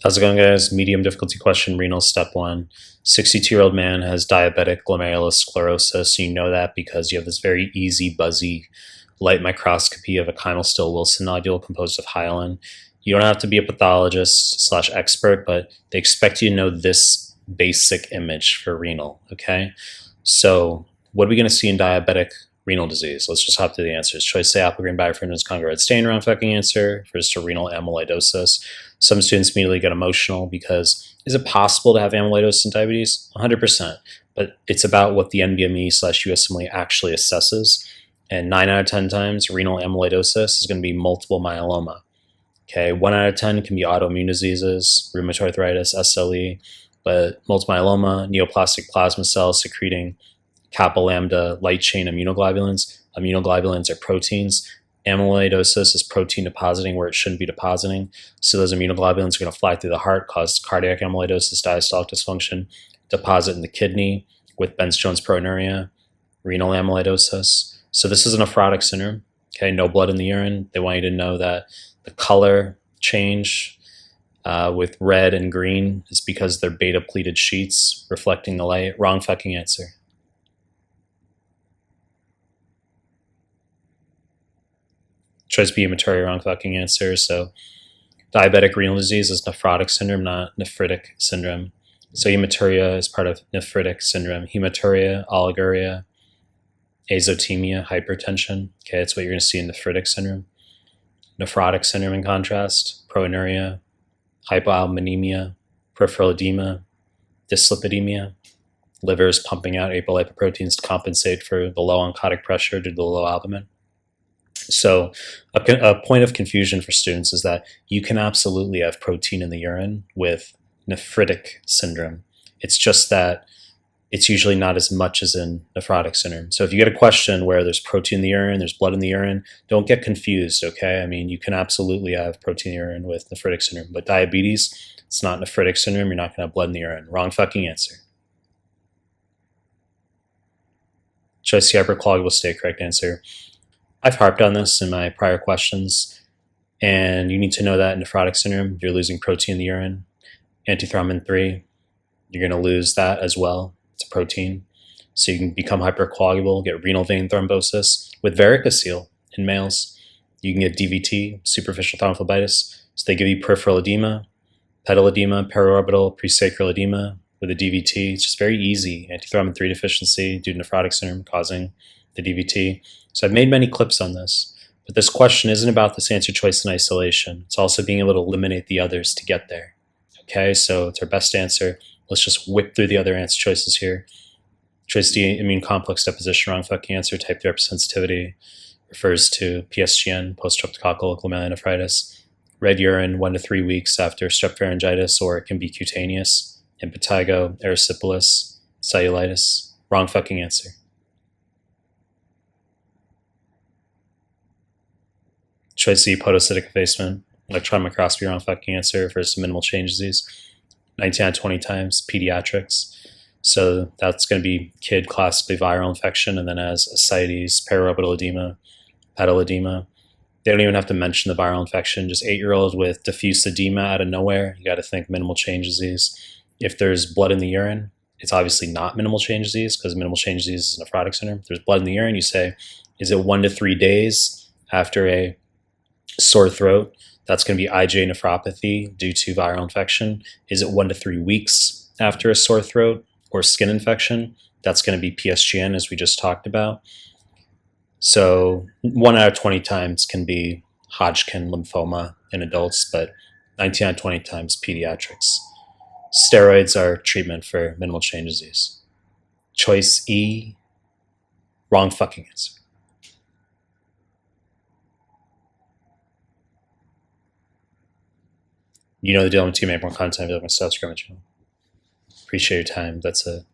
How's it going, guys? Medium difficulty question, renal step 1. 62-year-old man has diabetic glomerulosclerosis. You know that because you have this very easy, buzzy, light microscopy of a Kymel-Still-Wilson nodule composed of hyaline. You don't have to be a pathologist/expert, but they expect you to know this basic image for renal, okay? So what are we going to see in diabetic renal disease? Let's just hop to the answers. Choice A, apple green bifurcated conga red stain, wrong fucking answer. Refers to renal amyloidosis. Some students immediately get emotional because is it possible to have amyloidosis in diabetes? 100%. But it's about what the NBME/USMLE actually assesses. And 9 out of 10 times, renal amyloidosis is going to be multiple myeloma. Okay, 1 out of 10 can be autoimmune diseases, rheumatoid arthritis, SLE, but multiple myeloma, neoplastic plasma cells secreting kappa lambda light chain immunoglobulins. Immunoglobulins are proteins. Amyloidosis is protein depositing where it shouldn't be depositing. So those immunoglobulins are going to fly through the heart, cause cardiac amyloidosis, diastolic dysfunction, deposit in the kidney with Benz-Jones proteinuria, renal amyloidosis. So this is a nephrotic syndrome. Okay, no blood in the urine. They want you to know that the color change with red and green is because they're beta pleated sheets reflecting the light. Wrong fucking answer. Choice B, hematuria, wrong fucking answer. So diabetic renal disease is nephrotic syndrome, not nephritic syndrome. So hematuria is part of nephritic syndrome. Hematuria, oliguria, azotemia, hypertension. Okay, that's what you're going to see in nephritic syndrome. Nephrotic syndrome, in contrast, proteinuria, hypoalbuminemia, peripheral edema, dyslipidemia. Liver is pumping out apolipoproteins to compensate for the low oncotic pressure due to the low albumin. So a point of confusion for students is that you can absolutely have protein in the urine with nephritic syndrome. It's just that it's usually not as much as in nephrotic syndrome. So if you get a question where there's protein in the urine, there's blood in the urine, don't get confused, okay? I mean, you can absolutely have protein in the urine with nephritic syndrome, but diabetes, it's not nephritic syndrome. You're not going to have blood in the urine. Wrong fucking answer. Choice C, hypercoagulable state, correct answer. I've harped on this in my prior questions, and you need to know that in nephrotic syndrome, you're losing protein in the urine. Antithrombin 3, you're going to lose that as well. It's a protein. So you can become hypercoagulable, get renal vein thrombosis. With varicocele in males, you can get DVT, superficial thrombophlebitis. So they give you peripheral edema, pedal edema, periorbital, presacral edema with a DVT. It's just very easy. Antithrombin 3 deficiency due to nephrotic syndrome causing the DVT. So I've made many clips on this, but this question isn't about this answer choice in isolation. It's also being able to eliminate the others to get there. Okay, so it's our best answer. Let's just whip through the other answer choices here. Choice D, immune complex deposition, wrong fucking answer. Type 3 hypersensitivity refers to PSGN, post-streptococcal glomerulonephritis. Red urine 1 to 3 weeks after strep pharyngitis, or it can be cutaneous. Impetigo, erysipelas, cellulitis. Wrong fucking answer. Choice C, podocytic effacement, electron microscopy, wrong fucking answer. Refers to minimal change disease. 19 out of 20 times, pediatrics. So that's going to be kid classically viral infection, and then as ascites, periorbital edema, pedal edema. They don't even have to mention the viral infection. Just 8-year-old with diffuse edema out of nowhere. You got to think minimal change disease. If there's blood in the urine, it's obviously not minimal change disease because minimal change disease is nephrotic syndrome. If there's blood in the urine, you say, is it 1 to 3 days after a sore throat? That's going to be IgA nephropathy due to viral infection. Is it 1 to 3 weeks after a sore throat or skin infection? That's going to be PSGN, as we just talked about. So 1 out of 20 times can be Hodgkin lymphoma in adults, but 19 out of 20 times pediatrics. Steroids are treatment for minimal change disease. Choice E, wrong fucking answer. You know the deal. I'm to make more content. I've got my subscribe channel. Appreciate your time. That's it.